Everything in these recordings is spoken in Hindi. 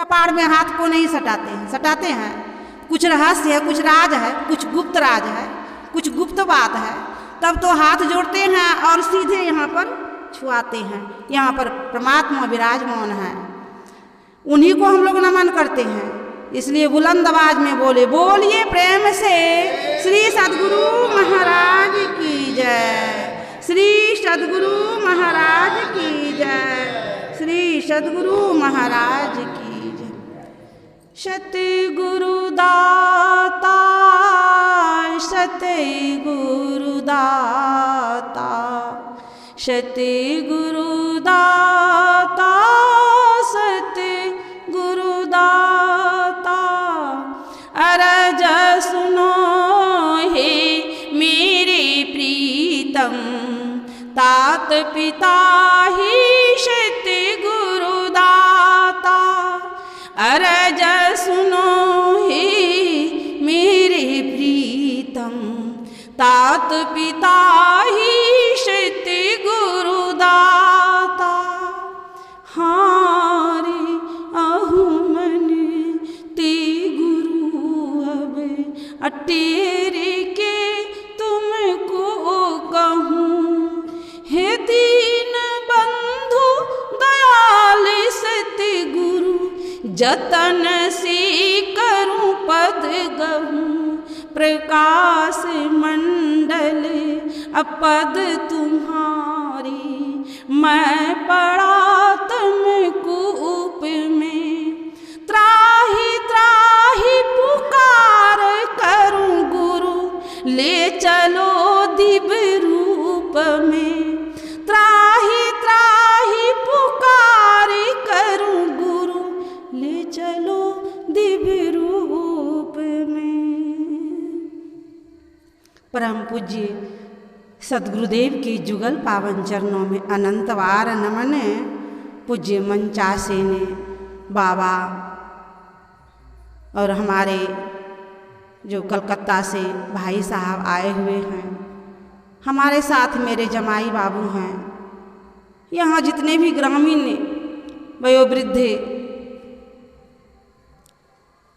कपाड़ में हाथ को नहीं सटाते हैं, सटाते हैं। कुछ रहस्य है, कुछ राज है, कुछ गुप्त राज है, कुछ गुप्त बात है, तब तो हाथ जोड़ते हैं और सीधे यहाँ पर छुआते हैं। यहाँ पर परमात्मा विराजमान है, उन्हीं को हम लोग नमन करते हैं। इसलिए बुलंद आवाज में बोले, बोलिए प्रेम से श्री सद्गुरु महाराज की जय, श्री सद्गुरु महाराज की जय, श्री सद्गुरु महाराज की जय। सतगुरु दाता, सतगुरु दाता, सतगुरु दाता, सतगुरु दाता। अरज सुनो हे मेरे प्रीतम, तात पिता ही सतगुरु दाता। अरज सुनो हे मेरे प्रीतम, तात पिता ही सतगुरु दाता। हारे आहु मन ते गुरु अब अटेरे के तुमको कहूँ, हे दीन बंधु दयाल सतगुरु, जतन से करूं पद गहूँ। प्रकाश मंडल अपद तुम्हारी, मैं पड़ा तुम कूप में। त्राहि त्राहि पुकार करूं गुरु, ले चलो दिव्य रूप में। त्राहि त्राहि पुकार करूं गुरु, ले चलो दिव्य रूप में। परम पूज्य सद्गुरुदेव के जुगल पावन चरणों में अनंतवार नमन। पूज्य मंचासे ने बाबा और हमारे जो कलकत्ता से भाई साहब आए हुए हैं, हमारे साथ मेरे जमाई बाबू हैं। यहाँ जितने भी ग्रामीण वयोवृद्ध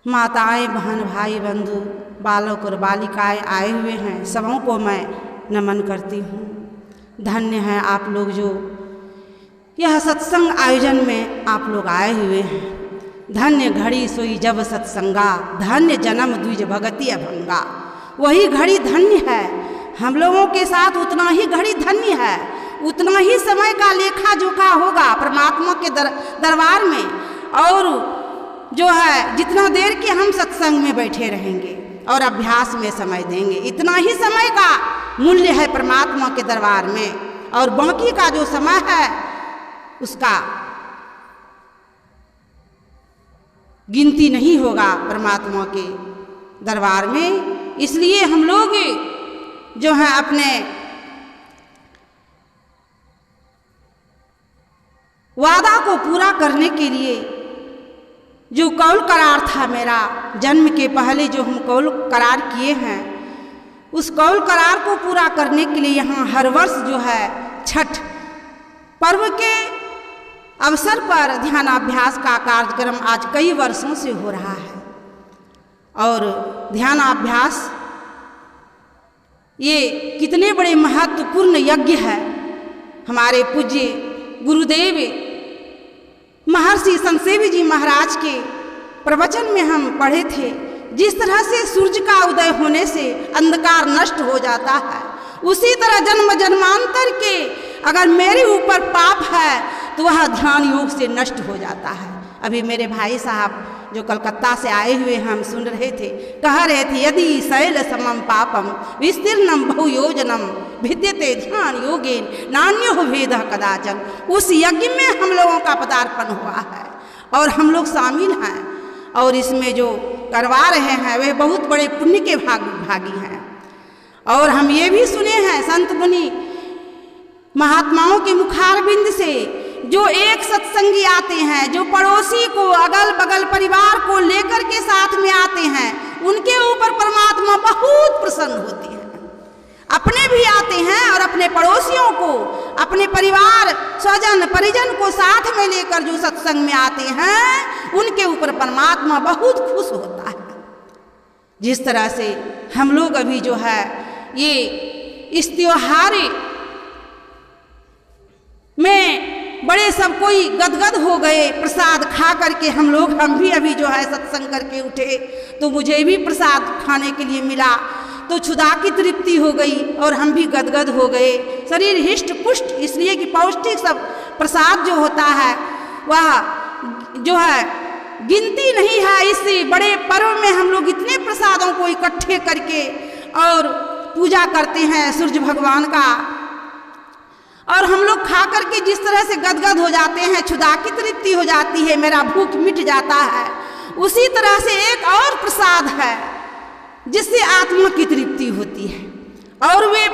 माताएं, बहन, भाई, बंधु, बालक और बालिकाएं आए हुए हैं, सबों को मैं नमन करती हूँ। धन्य है आप लोग जो यह सत्संग आयोजन में आप लोग आए हुए हैं। धन्य घड़ी सोई जब सत्संगा, धन्य जन्म द्विज भगति अभंगा। वही घड़ी धन्य है, हम लोगों के साथ उतना ही घड़ी धन्य है, उतना ही समय का लेखा जोखा होगा परमात्मा के दरबार में। और जो है जितना देर के हम सत्संग में बैठे रहेंगे और अभ्यास में समय देंगे, इतना ही समय का मूल्य है परमात्मा के दरबार में। और बाकी का जो समय है उसका गिनती नहीं होगा परमात्मा के दरबार में। इसलिए हम लोग जो है अपने वादा को पूरा करने के लिए, जो कौल करार था मेरा जन्म के पहले जो हम कौल करार किए हैं, उस कौल करार को पूरा करने के लिए यहाँ हर वर्ष जो है छठ पर्व के अवसर पर ध्यानाभ्यास का कार्यक्रम आज कई वर्षों से हो रहा है। और ध्यानाभ्यास ये कितने बड़े महत्वपूर्ण यज्ञ है। हमारे पूज्य गुरुदेव महर्षि संतसेवी जी महाराज के प्रवचन में हम पढ़े थे, जिस तरह से सूर्य का उदय होने से अंधकार नष्ट हो जाता है, उसी तरह जन्म जन्मांतर के अगर मेरे ऊपर पाप है तो वह ध्यान योग से नष्ट हो जाता है। अभी मेरे भाई साहब जो कलकत्ता से आए हुए हम सुन रहे थे, कह रहे थे यदि शैल समम पापम विस्तीर्णम बहुयोजनम भिद्यते ध्यान योगेन नान्यो भेदः कदाचन। उस यज्ञ में हम लोगों का पदार्पण हुआ है और हम लोग शामिल हैं, और इसमें जो करवा रहे हैं वे बहुत बड़े पुण्य के भागी हैं। और हम ये भी सुने हैं संत मुनि महात्माओं के मुखारबिंद से, जो एक सत्संगी आते हैं, जो पड़ोसी को अगल बगल परिवार को लेकर के साथ में आते हैं, उनके ऊपर परमात्मा बहुत प्रसन्न होते हैं। अपने भी आते हैं और अपने पड़ोसियों को, अपने परिवार स्वजन परिजन को साथ में लेकर जो सत्संग में आते हैं, उनके ऊपर परमात्मा बहुत खुश होता है। जिस तरह से हम लोग अभी जो है ये इस त्योहार में बड़े सब कोई गदगद हो गए प्रसाद खा करके, हम भी अभी जो है सत्संग करके उठे तो मुझे भी प्रसाद खाने के लिए मिला तो क्षुधा की तृप्ति हो गई और हम भी गदगद हो गए, शरीर हिष्ट पुष्ट, इसलिए कि पौष्टिक सब प्रसाद जो होता है वह जो है गिनती नहीं है। इस बड़े पर्व में हम लोग इतने प्रसादों को इकट्ठे करके और पूजा करते हैं सूर्य भगवान का, और हम लोग खा करके जिस तरह से गदगद हो जाते हैं, क्षुधा की तृप्ति हो जाती है, मेरा भूख मिट जाता है, उसी तरह से एक और प्रसाद है जिससे आत्मा की तृप्ति होती है। और वे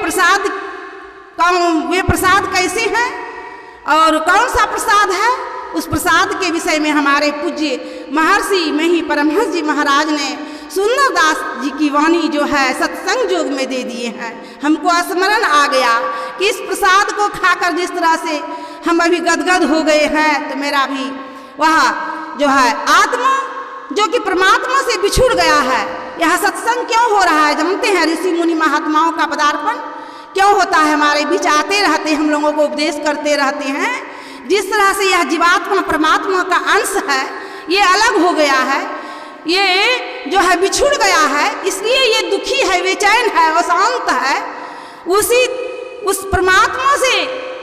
प्रसाद कैसे हैं और कौन सा प्रसाद है, उस प्रसाद के विषय में हमारे पूज्य महर्षि मही परमहंस जी महाराज ने सुंदरदास जी की वाणी जो है सत्संग योग में दे दिए हैं। हमको स्मरण आ गया कि इस प्रसाद को खाकर जिस तरह से हम अभी गदगद हो गए हैं, तो मेरा भी वह जो है आत्मा जो कि परमात्मा से बिछुड़ गया है। यह सत्संग क्यों हो रहा है जानते हैं? ऋषि मुनि महात्माओं का पदार्पण क्यों होता है, हमारे बीच आते रहते हैं, हम लोगों को उपदेश करते रहते हैं। जिस तरह से यह जीवात्मा परमात्मा का अंश है, ये अलग हो गया है, ये जो है बिछुड़ गया है, इसलिए ये दुखी है, बेचैन है, अशांत है। उस परमात्मा से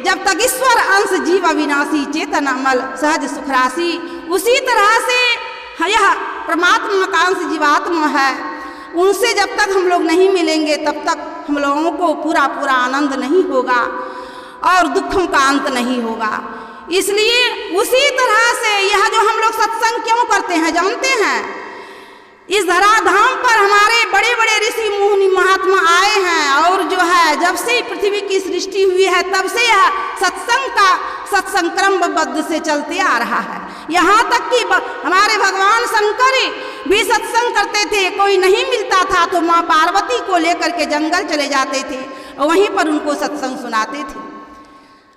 जब तक ईश्वर अंश जीव अविनाशी चेतन अमल सहज सुखराशि, उसी तरह से यह परमात्मा का अंश जीवात्मा है, उनसे जब तक हम लोग नहीं मिलेंगे तब तक हम लोगों को पूरा पूरा आनंद नहीं होगा और दुखों का अंत नहीं होगा। इसलिए उसी तरह से यह जो हम लोग सत्संग क्यों करते हैं जानते हैं? इस धराधाम पर हमारे बड़े बड़े ऋषि मुनि महात्मा आए हैं, और जो है जब से पृथ्वी की सृष्टि हुई है तब से यह सत्संग क्रमबद्ध से चलते आ रहा है। यहाँ तक कि हमारे भगवान शंकर भी सत्संग करते थे, कोई नहीं मिलता था तो माँ पार्वती को लेकर के जंगल चले जाते थे और वहीं पर उनको सत्संग सुनाते थे।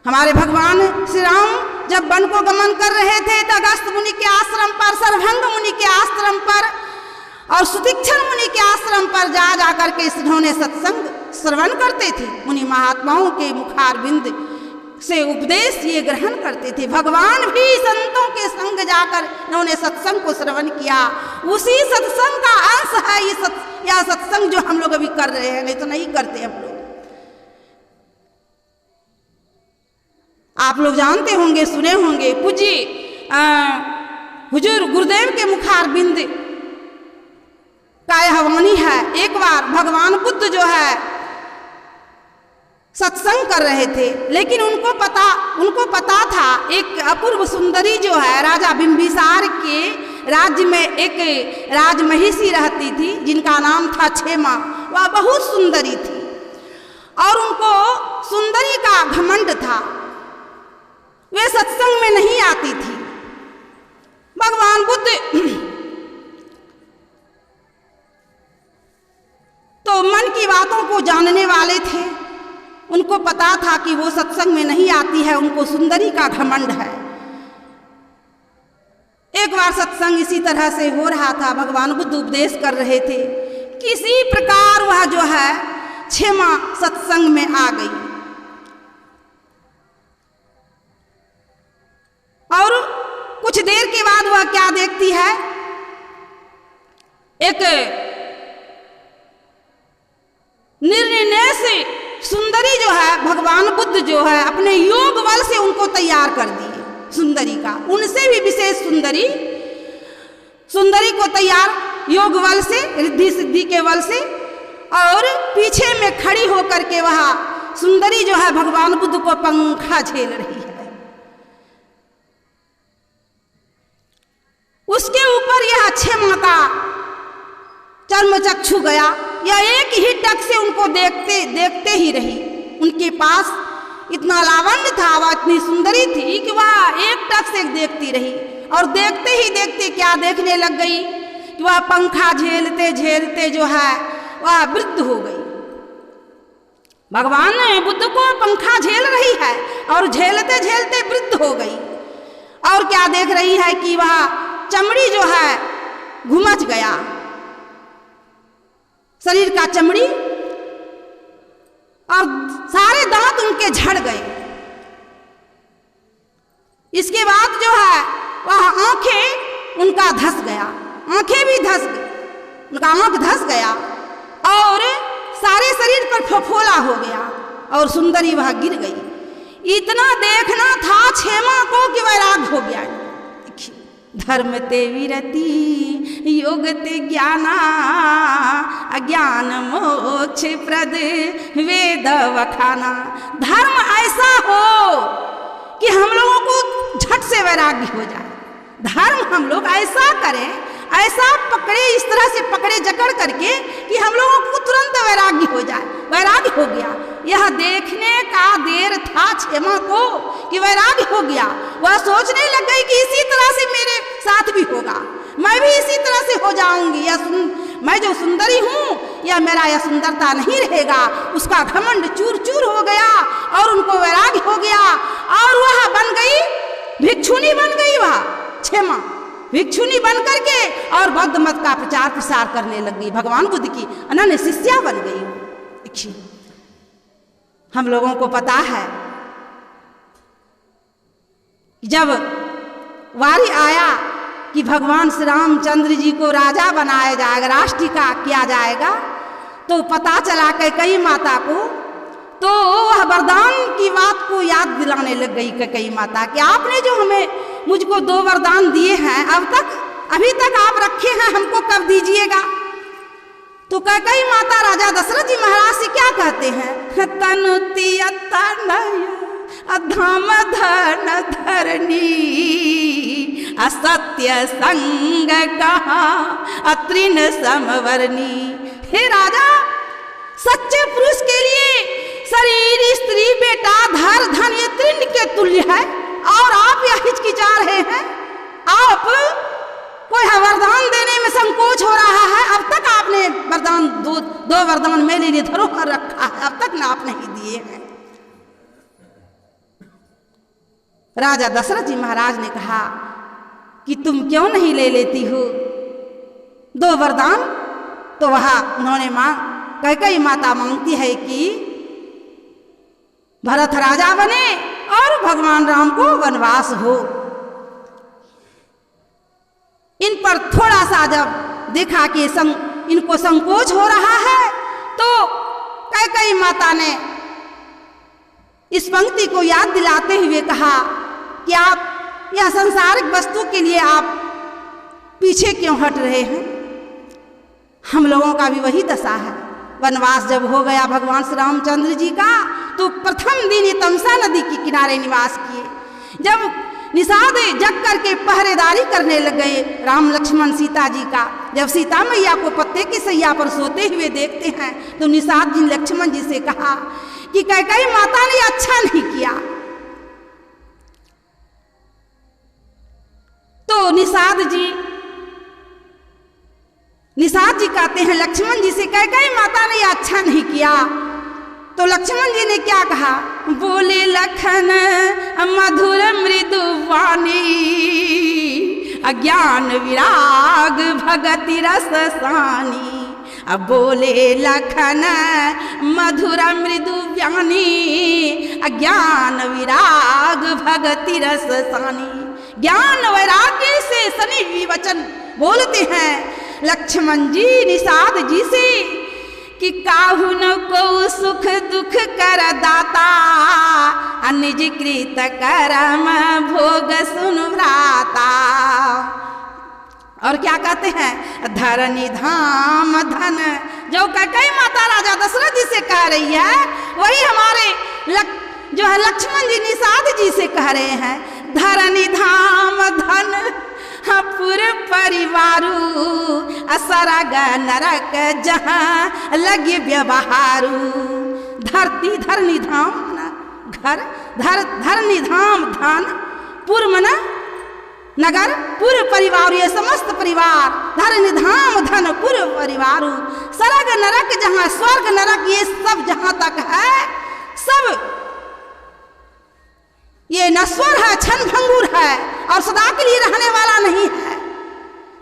हमारे भगवान श्री राम जब वन को गमन कर रहे थे तो अगस्त्य मुनि के आश्रम पर, सर्वभंग मुनि के आश्रम पर और सुतीक्षण मुनि के आश्रम पर जा करके इन्होंने सत्संग श्रवण करते थे। मुनि महात्माओं के मुखारबिंद से उपदेश ये ग्रहण करते थे। भगवान भी संतों के संग जाकर इन्होंने सत्संग को श्रवण किया। उसी सत्संग का अंश है यह सत्संग जो हम लोग अभी कर रहे हैं, नहीं तो नहीं करते हम लोग। आप लोग जानते होंगे, सुने होंगे, पूज्य हुजूर गुरुदेव के मुखारबिंद का यह वाणी है। एक बार भगवान बुद्ध जो है सत्संग कर रहे थे, लेकिन उनको पता था एक अपूर्व सुंदरी जो है राजा बिंबिसार के राज्य में एक राजमहिषी रहती थी जिनका नाम था क्षेमा। वह बहुत सुंदरी थी और उनको सुंदरी का घमंड था। वे सत्संग में नहीं आती थी। भगवान बुद्ध तो मन की बातों को जानने वाले थे, उनको पता था कि वो सत्संग में नहीं आती है, उनको सुंदरी का घमंड है। एक बार सत्संग इसी तरह से हो रहा था, भगवान बुद्ध उपदेश कर रहे थे, किसी प्रकार वह जो है क्षेमा सत्संग में आ गई और कुछ देर के बाद वह क्या देखती है, एक निर्णय से सुंदरी जो है भगवान बुद्ध जो है अपने योग बल से उनको तैयार कर दिए। सुंदरी का उनसे भी विशेष सुंदरी को तैयार योग बल से, रिद्धि सिद्धि के बल से, और पीछे में खड़ी होकर के वह सुंदरी जो है भगवान बुद्ध को पंखा झेल रही है। उसके ऊपर यह क्षेमा का चर्मचक्षु गया। यह एक ही टक से उनको देखते ही रही। उनके पास इतना लावण्य था, वह इतनी सुंदरी थी कि वह एक टक से देखती रही और देखते ही देखते क्या देखने लग गई कि वह पंखा झेलते झेलते जो है वह वृद्ध हो गई। भगवान ने बुद्ध को पंखा झेल रही है और झेलते झेलते वृद्ध हो गई। और क्या देख रही है कि वह चमड़ी जो है घुमच गया, शरीर का चमड़ी, और सारे दांत उनके झड़ गए। इसके बाद जो है वह आंखें उनका धस गया, आंखें भी धस गई, उनका आंख धस गया और सारे शरीर पर फफोला हो गया और सुंदरी वह गिर गई। इतना देखना था क्षेमा को कि वैराग हो गया। धर्म ते विरति योग ते ज्ञाना, अज्ञान मोक्ष प्रद वेद वखाना। धर्म ऐसा हो कि हम लोगों को झट से वैराग्य हो जाए। धर्म हम लोग ऐसा करें, ऐसा पकड़े, इस तरह से पकड़े जकड़ करके कि हम लोगों को तुरंत वैराग्य हो जाए। वैराग्य हो गया। यह देखने का देर था क्षेमा को कि वैराग्य हो गया। वह सोचने लग गई कि इसी तरह से मेरे साथ भी होगा, मैं भी इसी तरह से हो जाऊंगी। मैं जो सुंदरी हूँ या मेरा यह सुंदरता नहीं रहेगा। उसका घमंड चूर चूर हो गया और उनको वैराग्य हो गया और वह बन गई भिक्षुनी, बन गई वह क्षेमा भिक्षुनी बन करके और बौद्ध मत का प्रचार प्रसार करने लग गई। भगवान बुद्ध की अनन्य शिष्या बन गई। देखिए, हम लोगों को पता है जब वारी आया कि भगवान श्री रामचंद्र जी को राजा बनाया जाएगा, राष्ट्रीय किया जाएगा, तो पता चला कैकेयी माता को, तो वह वरदान की बात को याद दिलाने लग गई कैकेयी माता कि आपने जो हमें मुझको 2 वरदान दिए हैं, अभी तक आप रखे हैं, हमको कब दीजिएगा। तो कैकेयी माता राजा दशरथ जी महाराज से क्या कहते हैं, तनुति अधम धन धरनी, असत्य संग कहा अत्रिन समवरनी। हे राजा, सच्चे पुरुष के लिए शरीर, स्त्री, बेटा, धर, धन ये तृण के तुल्य है और आप यह हिचकिचा रहे हैं। आप कोई वरदान देने में संकोच हो रहा है। अब तक आपने वरदान दो वरदान मेरे लिए धरोहर रखा है, अब तक ना आप नहीं दिए हैं। राजा दशरथ जी महाराज ने कहा कि तुम क्यों नहीं ले लेती हो 2 वरदान। तो वह उन्होंने कैकेयी माता मांगती है कि भरत राजा बने और भगवान राम को वनवास हो। इन पर थोड़ा सा जब देखा कि इनको संकोच हो रहा है, तो कैकेयी माता ने इस पंक्ति को याद दिलाते हुए कहा कि आप यह सांसारिक वस्तु के लिए आप पीछे क्यों हट रहे हैं। हम लोगों का भी वही दशा है। वनवास जब हो गया भगवान श्री रामचंद्र जी का, तो प्रथम दिन ये तमसा नदी के किनारे निवास किए। जब निषाद जग करके पहरेदारी करने लग गए राम लक्ष्मण सीता जी का, जब सीता मैया को पत्ते की सैया पर सोते हुए देखते हैं, तो निषाद जी लक्ष्मण जी से कहा कि कैकेयी माता ने अच्छा नहीं किया। तो निषाद जी कहते हैं लक्ष्मण जी से, कैकेयी माता ने अच्छा नहीं किया। तो लक्ष्मण जी ने क्या कहा, बोले लखन मधुर मृदु वाणी, अज्ञान विराग भगति रस सानी। अब बोले लखन मधुर मृदु वाणी, अज्ञान विराग भगति रस सानी। ज्ञान वैराग्य से सनी हुई वचन बोलते हैं लक्ष्मण जी निषाद जी से कि काहू न को सुख दुख कर दाता, निज कृत करम भोग सुन भ्राता। और क्या कहते हैं, धरनी धाम धन, जो कैकेयी माता राजा दशरथ जी से कह रही है, वही हमारे जो है लक्ष्मण जी निषाद जी से कह रहे हैं। धरनी धाम धन पुर परिवारू, असरग नरक जहाँ लगे व्यवहारू। धरती धरनी धाम घर, धरनी धाम धन, पुर मना नगर, पुर परिवार ये समस्त परिवार, धरनी धाम धन पुर परिवारू। सरग नरक जहाँ, स्वर्ग नरक ये सब जहाँ तक है, सब ये नश्वर है, क्षण भंगुर है और सदा के लिए रहने वाला नहीं है।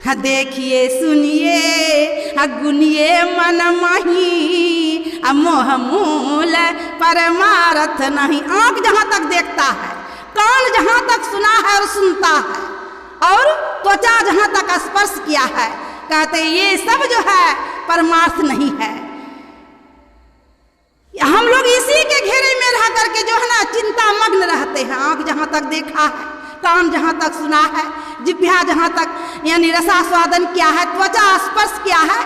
हाँ देखिए सुनिए गुनिए मन मही मोह मूल परमारथ नहीं। आँख जहाँ तक देखता है, कान जहाँ तक सुना है और सुनता है, और त्वचा जहाँ तक स्पर्श किया है, कहते ये सब जो है परमार्थ नहीं है। हम लोग इसी के घेरे में रह करके जो है ना चिंता मग्न रहते हैं। आँख जहाँ तक देखा है, कान जहाँ तक सुना है, जिह्वा जहाँ तक यानी रसास्वादन किया है, त्वचा स्पर्श किया है,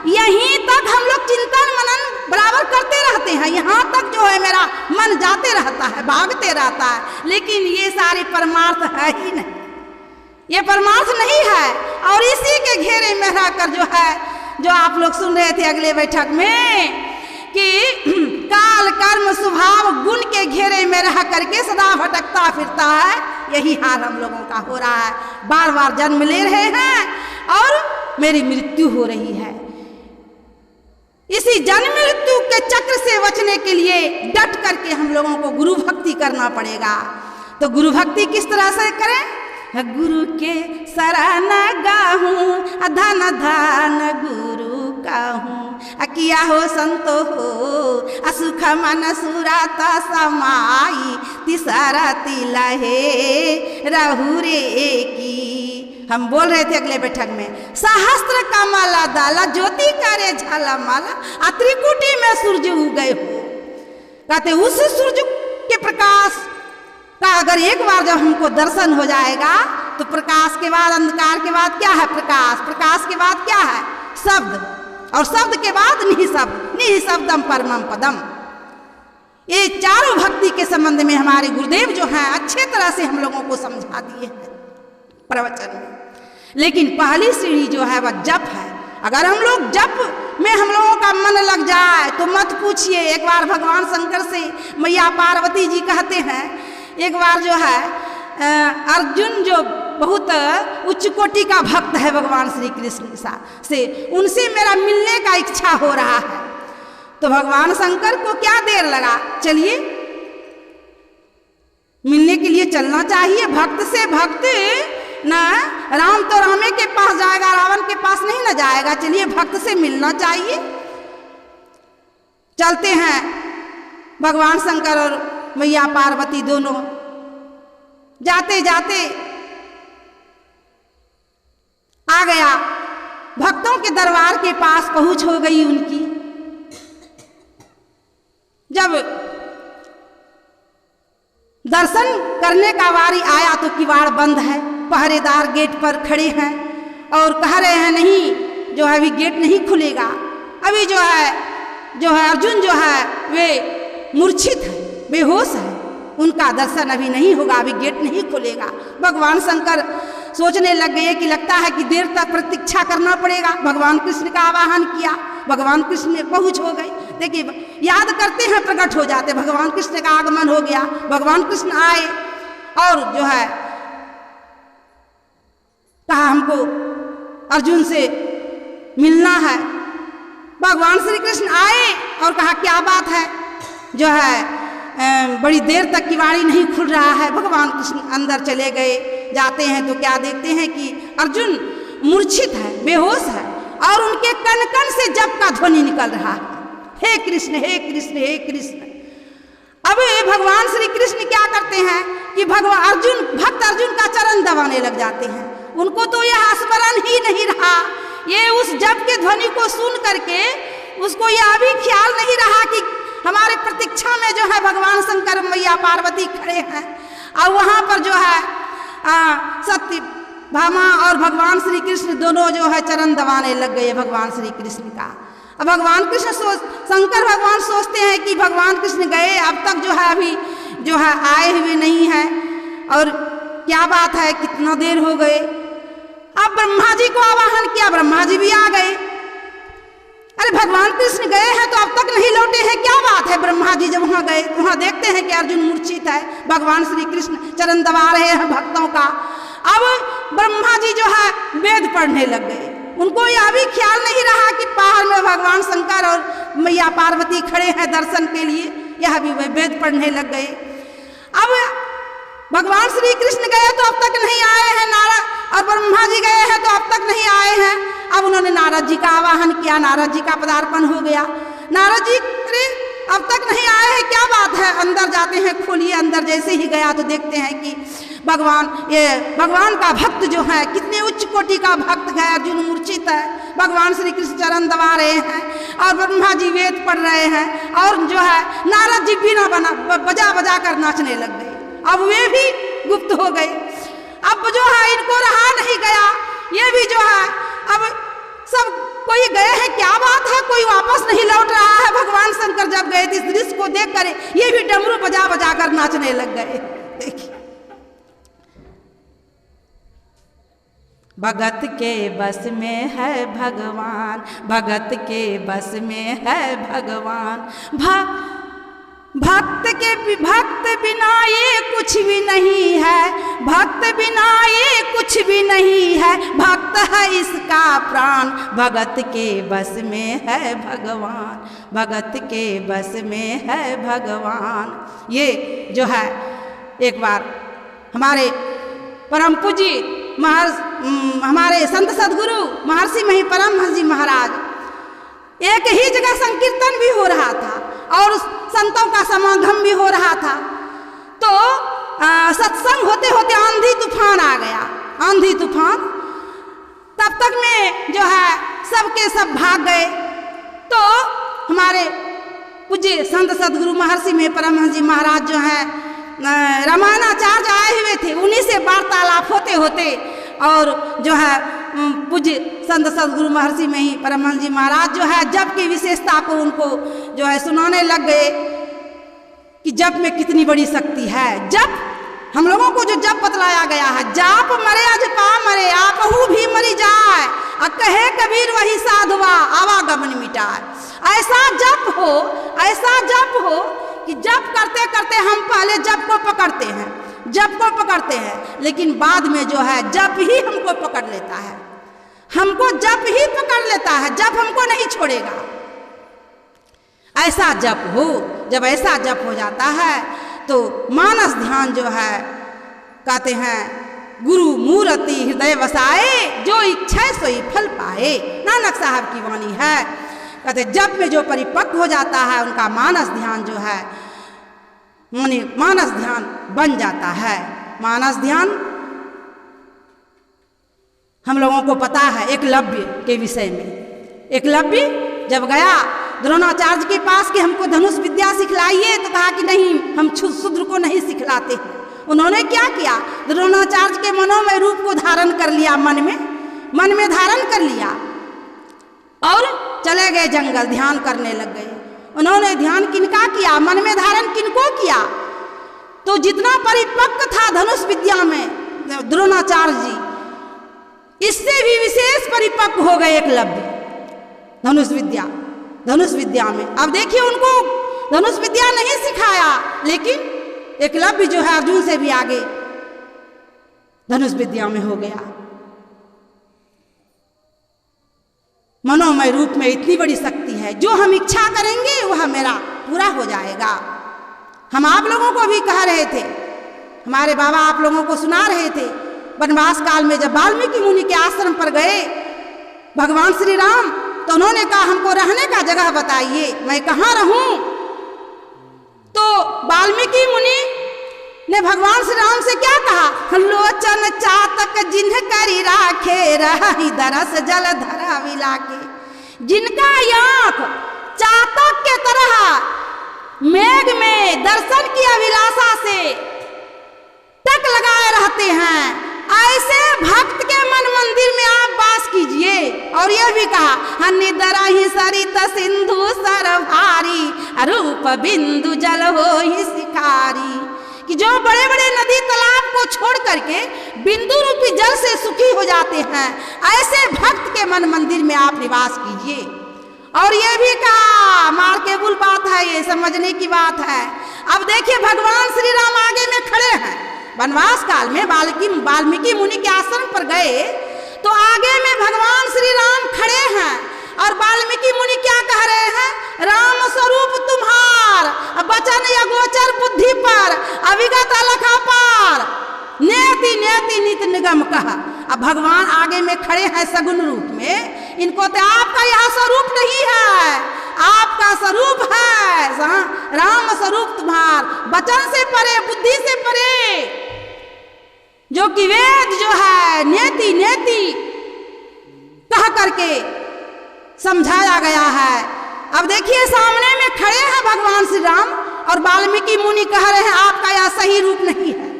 यहीं तक हम लोग चिंतन मनन बराबर करते रहते हैं। यहाँ तक जो है मेरा मन जाते रहता है, भागते रहता है, लेकिन ये सारे परमार्थ है ही नहीं, ये परमार्थ नहीं है। और इसी के घेरे में रहकर जो है, जो आप लोग सुन रहे थे अगले बैठक में कि काल कर्म स्वभाव गुण के घेरे में रह करके सदा भटकता फिरता है, यही हाल हम लोगों का हो रहा है। बार बार जन्म ले रहे हैं और मेरी मृत्यु हो रही है। इसी जन्म मृत्यु के चक्र से बचने के लिए डट करके हम लोगों को गुरु भक्ति करना पड़ेगा। तो गुरु भक्ति किस तरह से करें? गुरु के शरण गाहूँ धन धन गुरु कहूँ, किया हो संतो हो असुख मन सुरत समाई तिसरा तिलहे रहु रे की। हम बोल रहे थे अगले बैठक में, सहस्त्र कमला दाला ज्योति करे झलमला त्रिकुटी में सूर्य उगए हो। कहते उस सूर्य के प्रकाश का अगर एक बार जब हमको दर्शन हो जाएगा तो प्रकाश के बाद अंधकार के बाद क्या है? प्रकाश। प्रकाश के बाद क्या है? शब्द। और शब्द के बाद निःशब्द। निःशब्दम परमम पदम। ये चारों भक्ति के संबंध में हमारे गुरुदेव जो हैं अच्छे तरह से हम लोगों को समझा दिए हैं प्रवचन में। लेकिन पहली सीढ़ी जो है वह जप है। अगर हम लोग जप में हम लोगों का मन लग जाए तो मत पूछिए। एक बार भगवान शंकर से मैया पार्वती जी कहते हैं, एक बार जो है अर्जुन जो बहुत उच्च कोटि का भक्त है भगवान श्री कृष्ण से, उनसे मेरा मिलने का इच्छा हो रहा है। तो भगवान शंकर को क्या देर लगा, चलिए मिलने के लिए चलना चाहिए। भक्त से भक्त ना, राम तो रामे के पास जाएगा, रावण के पास नहीं ना जाएगा। चलिए भक्त से मिलना चाहिए। चलते हैं भगवान शंकर और मैया पार्वती दोनों। जाते जाते आ गया, भक्तों के दरबार के पास पहुंच हो गई उनकी। जब दर्शन करने का वारी आया तो किवाड़ बंद है, पहरेदार गेट पर खड़े हैं और कह रहे हैं नहीं जो है अभी गेट नहीं खुलेगा। अभी जो है अर्जुन जो है वे मूर्छित है, बेहोश है, उनका दर्शन अभी नहीं होगा, अभी गेट नहीं खुलेगा। भगवान शंकर सोचने लग गए कि लगता है कि देर तक प्रतीक्षा करना पड़ेगा। भगवान कृष्ण का आवाहन किया, भगवान कृष्ण पहुंच हो गए। देखिए याद करते हैं प्रकट हो जाते। भगवान कृष्ण का आगमन हो गया, भगवान कृष्ण आए और जो है कहा हमको अर्जुन से मिलना है। भगवान श्री कृष्ण आए और कहा क्या बात है, जो है बड़ी देर तक किवाड़ी नहीं खुल रहा है। भगवान कृष्ण अंदर चले गए। जाते हैं तो क्या देखते हैं कि अर्जुन मूर्छित है, बेहोश है और उनके कन कन से जप का ध्वनि निकल रहा है, हे कृष्ण हे कृष्ण हे कृष्ण। अब भगवान श्री कृष्ण क्या करते हैं कि भक्त अर्जुन का चरण दबाने लग जाते हैं। उनको तो यह स्मरण ही नहीं रहा, ये उस जप के ध्वनि को सुन करके उसको यह भी ख्याल नहीं रहा कि हमारे प्रतीक्षा में जो है भगवान शंकर मैया पार्वती खड़े हैं। और वहाँ पर जो है सत्य भामा और भगवान श्री कृष्ण दोनों जो है चरण दबाने लग गए भगवान श्री कृष्ण का। अब भगवान कृष्ण शंकर भगवान सोचते हैं कि भगवान कृष्ण गए, अब तक जो है अभी जो है आए हुए नहीं है और क्या बात है, कितना देर हो गए। अब ब्रह्मा जी को आवाहन किया, ब्रह्मा जी भी आ गए। अरे भगवान कृष्ण गए हैं तो अब तक नहीं लौटे हैं, क्या बात है। ब्रह्मा जी जब वहां गए वहां देखते हैं कि अर्जुन मूर्छित है, भगवान श्री कृष्ण चरण दबा रहे हैं भक्तों का। अब ब्रह्मा जी जो है वेद पढ़ने लग गए। उनको यह भी ख्याल नहीं रहा कि बाहर में भगवान शंकर और मैया पार्वती खड़े हैं दर्शन के लिए, यह भी वे वेद पढ़ने लग गए। अब भगवान श्री कृष्ण गए तो अब तक नहीं आए हैं। और ब्रह्मा जी गए हैं तो अब तक नहीं आए हैं। अब उन्होंने नारद जी का आवाहन किया, नारद जी का पदार्पण हो गया। नारद जी अरे अब तक नहीं आए हैं, क्या बात है? अंदर जाते हैं, खोलिए। अंदर जैसे ही गया तो देखते हैं कि भगवान का भक्त जो है, कितने उच्च कोटि का भक्त है, अर्जुन मूर्छित है, भगवान श्री कृष्ण चरण दबा रहे हैं और ब्रह्मा जी वेद पढ़ रहे हैं और जो है नारद जी बीना बजा बजा कर नाचने लग गए। अब वे भी गुप्त हो गए। अब जो है इनको रहा नहीं गया, ये भी जो है अब सब कोई गए हैं, क्या बात है, कोई वापस नहीं लौट रहा है। भगवान शंकर जब गए इस दृश्य को देख कर ये भी डमरू बजा बजा कर नाचने लग गए। देखिए, भगत के बस में है भगवान, भगत के बस में है भगवान। भक्त बिना ये कुछ भी नहीं है, भक्त बिना ये कुछ भी नहीं है, भक्त है इसका प्राण। भगत के बस में है भगवान, भगत के बस में है भगवान। ये जो है एक बार हमारे परम पूज्य हमारे संत सदगुरु महर्षि परमहंस जी महाराज, एक ही जगह संकीर्तन भी हो रहा था और संतों का समागम भी हो रहा था। तो सत्संग होते होते आंधी तूफान आ गया, आंधी तूफान। तब तक में जो है सबके सब भाग गए। तो हमारे पूज्य संत सदगुरु महर्षि परमहंस जी महाराज जो है रामायणाचार्य आए हुए थे, उन्हीं से वार्तालाप होते होते और जो है पूज्य संत सदगुरु महर्षि परमहंस जी महाराज जो है जप की विशेषता को उनको जो है सुनाने लग गए कि जप में कितनी बड़ी शक्ति है। जप हम लोगों को जो जप बतलाया गया है, जाप मरे अजपा मरे आपहू भी मरी जाए, कहे कबीर वही साधुआ आवागमन मिटाए। ऐसा जप हो, ऐसा जप हो कि जप करते करते हम पहले जप को पकड़ते हैं, जप को पकड़ते हैं, लेकिन बाद में जो है जप ही हमको पकड़ लेता है, हमको जप ही पकड़ लेता है, जप हमको नहीं छोड़ेगा। ऐसा जप हो, जब ऐसा जप हो जाता है तो मानस ध्यान जो है कहते हैं गुरु मूर्ति हृदय वसाए, जो इच्छा सोई फल पाए। नानक साहब की वाणी है, कहते जप में जो परिपक्व हो जाता है उनका मानस ध्यान जो है माने मानस ध्यान बन जाता है। मानस ध्यान हम लोगों को पता है एकलव्य के विषय में। एकलव्य जब गया द्रोणाचार्य के पास कि हमको धनुष विद्या सिखलाइए, तो कहा कि नहीं, हम शूद्र को नहीं सिखलाते हैं। उन्होंने क्या किया, द्रोणाचार्य के मनोमय रूप को धारण कर लिया, मन में धारण कर लिया और चले गए जंगल, ध्यान करने लग गए। उन्होंने ध्यान किनका किया, मन में धारण किनको किया? तो जितना परिपक्व था धनुष विद्या में द्रोणाचार्य जी, इससे भी विशेष परिपक्व हो गए एकलव्य धनुष विद्या में। अब देखिए, उनको धनुष विद्या नहीं सिखाया, लेकिन एकलव्य जो है अर्जुन से भी आगे धनुष विद्या में हो गया। मनोमय रूप में इतनी बड़ी शक्ति है, जो हम इच्छा करेंगे वह मेरा पूरा हो जाएगा। हम आप लोगों को भी कह रहे थे, हमारे बाबा आप लोगों को सुना रहे थे, वनवास काल में जब वाल्मीकि मुनि के आश्रम पर गए भगवान श्री राम, तो उन्होंने कहा हमको रहने का जगह बताइए, मैं कहाँ रहूं? तो वाल्मीकि मुनि ने भगवान श्री राम से क्या कहा, लोचन चातक जिन्ह करी राखे, रही दरस जल धरा विलाके। जिनका आँख चातक के तरह मेघ में दर्शन की अभिलाषा से टक लगाए रहते हैं, ऐसे भक्त के मन मंदिर में आप वास कीजिए। और यह भी कहा, हनिदरा ही सरित सिंधु सर भारी, रूप बिंदु जल हो ही शिकारी। कि जो बड़े बड़े नदी तालाब को छोड़ करके बिंदु रूपी जल से सुखी हो जाते हैं, ऐसे भक्त के मन मंदिर में आप निवास कीजिए। और ये भी कहा, मार्केबुल बात है, ये समझने की बात है। अब देखिए, भगवान श्री राम आगे में खड़े हैं, वनवास काल में वाल्मीकि मुनि के आश्रम पर गए तो आगे में भगवान श्री राम खड़े हैं और वाल्मीकि मुनि क्या कह रहे हैं, राम स्वरूप तुम्हार बचन अगोचर बुद्धि पर, अविगत अलखा पार, नेति नेति नित निगम कहा। अब भगवान आगे में खड़े हैं सगुण रूप में, इनको तो आपका यह स्वरूप नहीं है, आपका स्वरूप है राम स्वरूप तुम्हार, वचन से परे, बुद्धि से परे, जो कि वेद जो है नेति नेति कह करके समझाया गया है। अब देखिए सामने में खड़े हैं भगवान श्री राम और वाल्मीकि मुनि कह रहे हैं आपका यह सही रूप नहीं है।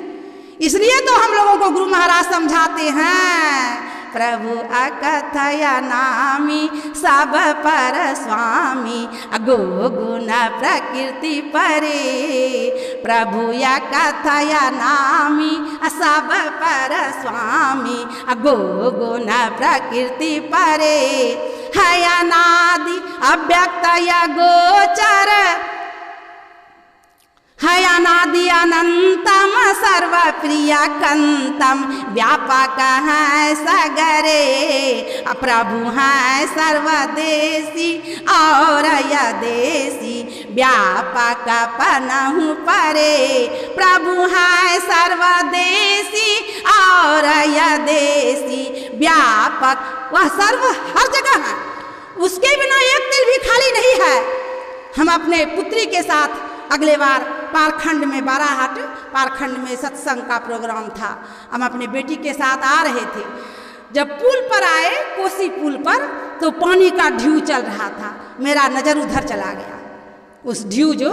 इसलिए तो हम लोगों को गुरु महाराज समझाते हैं, प्रभु अकथया नामी सब पर स्वामी, गो गुण प्रकृति परे, प्रभु अकथया नामी सब पर स्वामी, गो गुण प्रकृति परे, है अनादि अव्यक्तय गोचर, है अनादि अनंतम सर्व प्रिय कंतम, व्यापक है सगरे, प्रभु है सर्वदेशी और यदेशी, व्यापक पनहु परे, प्रभु है सर्वदेशी और यदेशी, व्यापक, वह सर्व हर जगह है, उसके बिना एक तिल भी खाली नहीं है। हम अपने पुत्री के साथ अगले बार पारखंड में, बाराहाट पारखंड में सत्संग का प्रोग्राम था, हम अपने बेटी के साथ आ रहे थे। जब पुल पर आए, कोसी पुल पर, तो पानी का ढ्यू चल रहा था, मेरा नज़र उधर चला गया। उस ढ्यू जो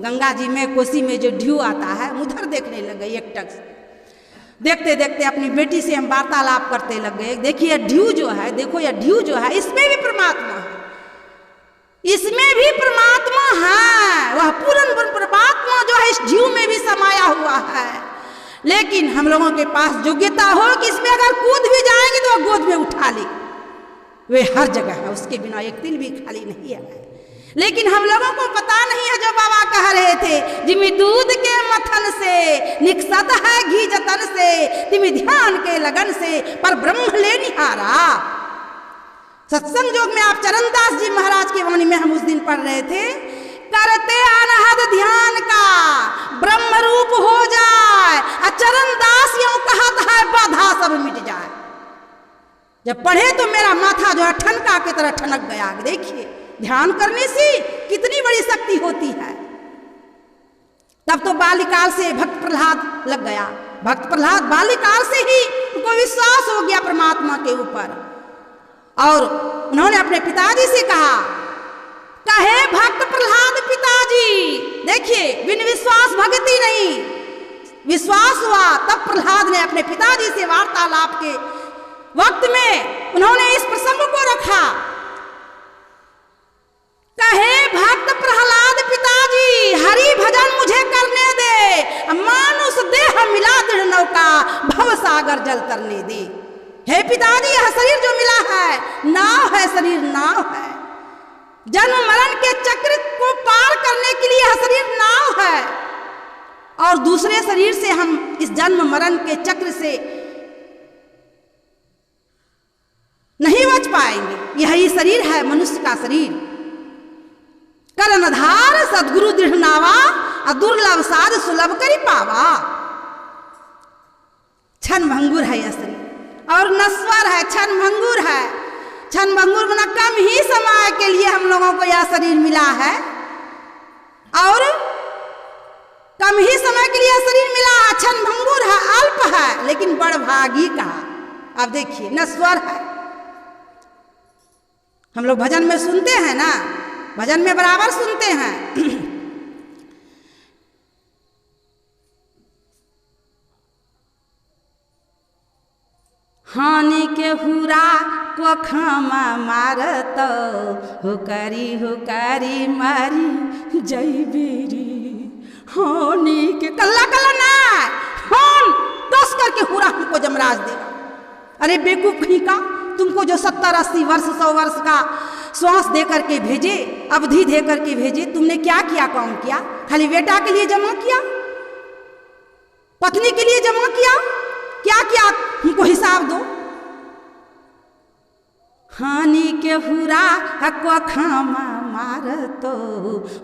गंगा जी में, कोसी में जो ढ्यू आता है, उधर देखने लग गई एकटक से। देखते देखते अपनी बेटी से हम वार्तालाप करते लग गए, देखिए ढ्यू जो है, देखो यह ढ्यू जो है, इसमें भी परमात्मा है, इसमें भी परमात्मा है, वह पूर्ण परमात्मा जो है इस जीव में भी समाया हुआ है। लेकिन हम लोगों के पास योग्यता हो कि इसमें अगर कूद भी जाएंगे तो वह गोद में उठा ले, वे हर जगह है, उसके बिना एक तिल भी खाली नहीं है। लेकिन हम लोगों को पता नहीं है, जो बाबा कह रहे थे, जिमी दूध के मथन से निकसत है घी जतन से, तिमी ध्यान के लगन से पर ब्रह्म ले निहारा। सत्संग योग में आप चरणदास जी महाराज की वाणी में हम उस दिन पढ़ रहे थे, करते अनहद ध्यान का ब्रह्म रूप हो जाए, चरणदास यूं कहत है बाधा सब मिट जाए। जब पढ़े तो मेरा माथा जो है ठनका की तरह ठनक गया। देखिए ध्यान करने से कितनी बड़ी शक्ति होती है। तब तो बाल्यकाल से भक्त प्रहलाद लग गया, भक्त प्रहलाद बाल्यकाल से ही उनको विश्वास हो गया परमात्मा के ऊपर, और उन्होंने अपने पिताजी से कहा, कहे भक्त प्रहलाद पिताजी। देखिए बिन विश्वास भक्ति नहीं, विश्वास हुआ तब प्रहलाद ने अपने पिताजी से वार्तालाप के वक्त में उन्होंने इस प्रसंग को रखा, कहे भक्त प्रहलाद पिताजी हरि भजन मुझे करने दे, मानुष देह मिला दृढ़ नौका भव सागर जल तरने दे। हे पिताजी यह शरीर जो मिला है नाव है, शरीर नाव है, जन्म मरण के चक्र को पार करने के लिए यह शरीर नाव है, और दूसरे शरीर से हम इस जन्म मरण के चक्र से नहीं बच पाएंगे। यही शरीर है मनुष्य का शरीर, करनधार सदगुरु दृढ़ नावा, दुर्लभ साध सुलभ करी पावा। क्षण भंगुर है यह शरीर और नश्वर है, क्षण भंगुर है। क्षण भंगुर बना कम ही समय के लिए हम लोगों को यह शरीर मिला है, और कम ही समय के लिए यह शरीर मिला है, क्षण भंगुर है, अल्प है, लेकिन बड़भागी का। अब देखिए नश्वर है। हम लोग भजन में सुनते हैं ना, भजन में बराबर सुनते हैं, हानि के हुरा को खामा मारत, हुकारी मारी जय बेरी। हानि के कल्ला कल्ला ना, हान दस करके हुरा हमको जमराज देगा। अरे बेवकूफ कहीं का, तुमको जो 70-80 वर्ष 100 वर्ष का श्वास दे करके भेजे, अवधि दे करके भेजे, तुमने क्या किया, काम किया? खाली बेटा के लिए जमा किया, पत्नी के लिए जमा किया, क्या किया? हमको हिसाब दो। हानि के हुरा हको खामा मार तो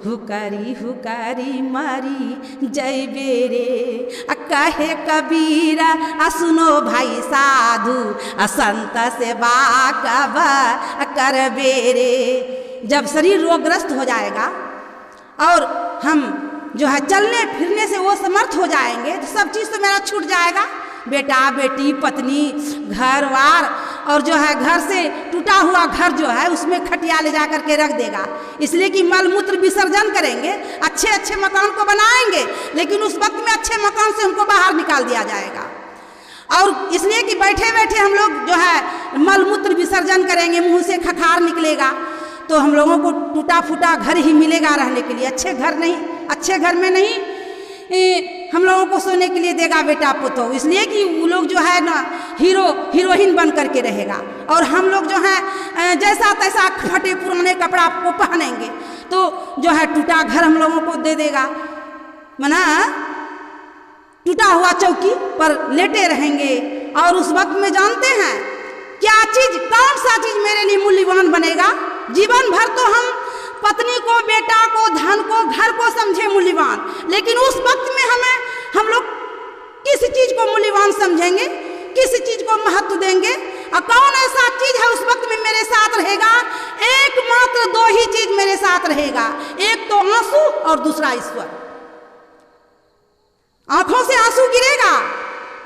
हुकारी हुकारी मारी जय बेरे कहे कबीरा सुनो भाई साधु संत सेवा कबा कर बेरे। जब शरीर रोगग्रस्त हो जाएगा और हम जो है चलने फिरने से वो समर्थ हो जाएंगे तो सब चीज़ तो मेरा छूट जाएगा, बेटा बेटी पत्नी घर वार, और जो है घर से टूटा हुआ घर जो है उसमें खटिया ले जा करके रख देगा, इसलिए कि मल मूत्र विसर्जन करेंगे, अच्छे अच्छे मकान को बनाएंगे, लेकिन उस वक्त में अच्छे मकान से हमको बाहर निकाल दिया जाएगा। और इसलिए कि बैठे बैठे हम लोग जो है मल मूत्र विसर्जन करेंगे, मुंह से खखार निकलेगा, तो हम लोगों को टूटा फूटा घर ही मिलेगा रहने के लिए, अच्छे घर नहीं, अच्छे घर में नहीं हम लोगों को सोने के लिए देगा बेटा पुतो, इसलिए कि वो लोग जो है ना हीरो हीरोइन बन करके रहेगा, और हम लोग जो है जैसा तैसा फटे पुराने कपड़ा को पहनेंगे तो जो है टूटा घर हम लोगों को दे देगा, मना टूटा हुआ चौकी पर लेटे रहेंगे। और उस वक्त में जानते हैं क्या चीज, कौन सा चीज मेरे लिए मूल्यवान बनेगा? जीवन भर तो हम पत्नी को, बेटा को, धन को, घर को समझे मूल्यवान, लेकिन उस वक्त में हम लोग किस चीज को मूल्यवान समझेंगे, किस चीज को महत्व देंगे? और कौन ऐसा चीज है उस वक्त में मेरे साथ रहेगा? एकमात्र दो ही चीज मेरे साथ रहेगा, एक तो आंसू और दूसरा ईश्वर। आंखों से आंसू गिरेगा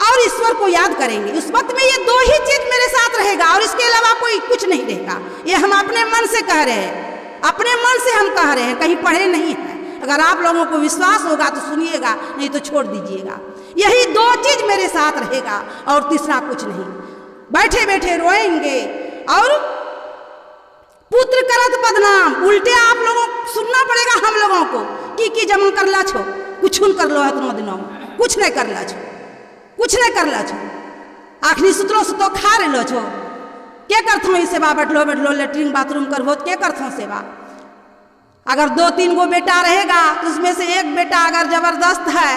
और ईश्वर को याद करेंगे, उस वक्त में ये दो ही चीज मेरे साथ रहेगा और इसके अलावा कोई कुछ नहीं रहेगा। ये हम अपने मन से कह रहे हैं, अपने मन से हम कह रहे हैं, कहीं पढ़े नहीं है। अगर आप लोगों को विश्वास होगा तो सुनिएगा, नहीं तो छोड़ दीजिएगा। यही दो चीज मेरे साथ रहेगा और तीसरा कुछ नहीं। बैठे बैठे रोएंगे और पुत्र करत बदनाम, उल्टे आप लोगों को सुनना पड़ेगा हम लोगों को कि जमा कर ला छो, कुछ कर लो है तुम दिनों में, कुछ नहीं कर ला छो, कुछ नहीं कर ला छो, आखिरी सुतलो सुतो खा रहे लो छो, क्या करथो ई सेवा? बैठलो बैठलो लेटरिन बाथरूम करबो क्या करथो सेवा? अगर 2-3 गो बेटा रहेगा तो उसमें से एक बेटा अगर जबरदस्त है,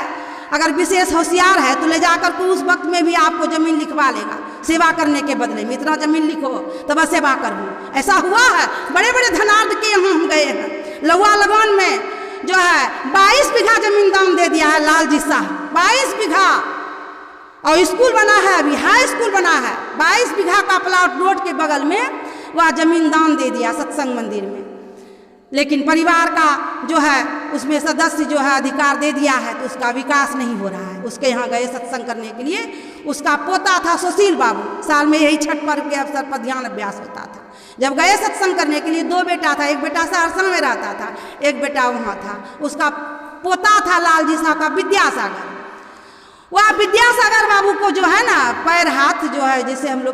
अगर विशेष होशियार है तो ले जाकर के उस वक्त में भी आपको जमीन लिखवा लेगा, सेवा करने के बदले में इतना जमीन लिखो तो बस सेवा करूँ। ऐसा हुआ है, बड़े बड़े धनार्थ के यहाँ हम गए हैं। लहुआ लगन में जो है 22 बीघा जमीन दान दे दिया है लालजी साहब, 22 बीघा, और स्कूल बना है, अभी हाई स्कूल बना है, 22 बीघा का प्लॉट रोड के बगल में वह जमीन दान दे दिया सत्संग मंदिर में। लेकिन परिवार का जो है उसमें सदस्य जो है अधिकार दे दिया है तो उसका विकास नहीं हो रहा है। उसके यहाँ गए सत्संग करने के लिए, उसका पोता था सुशील बाबू, साल में यही छठ पर्व के अवसर पर ध्यान अभ्यास होता था। जब गए सत्संग करने के लिए 2 बेटा था, एक बेटा सहरसा में रहता था, एक बेटा वहाँ था। उसका पोता था लालजी साहब का विद्यासागर। वह विद्यासागर बाबू को जो है ना पैर हाथ जो है जैसे हम लोग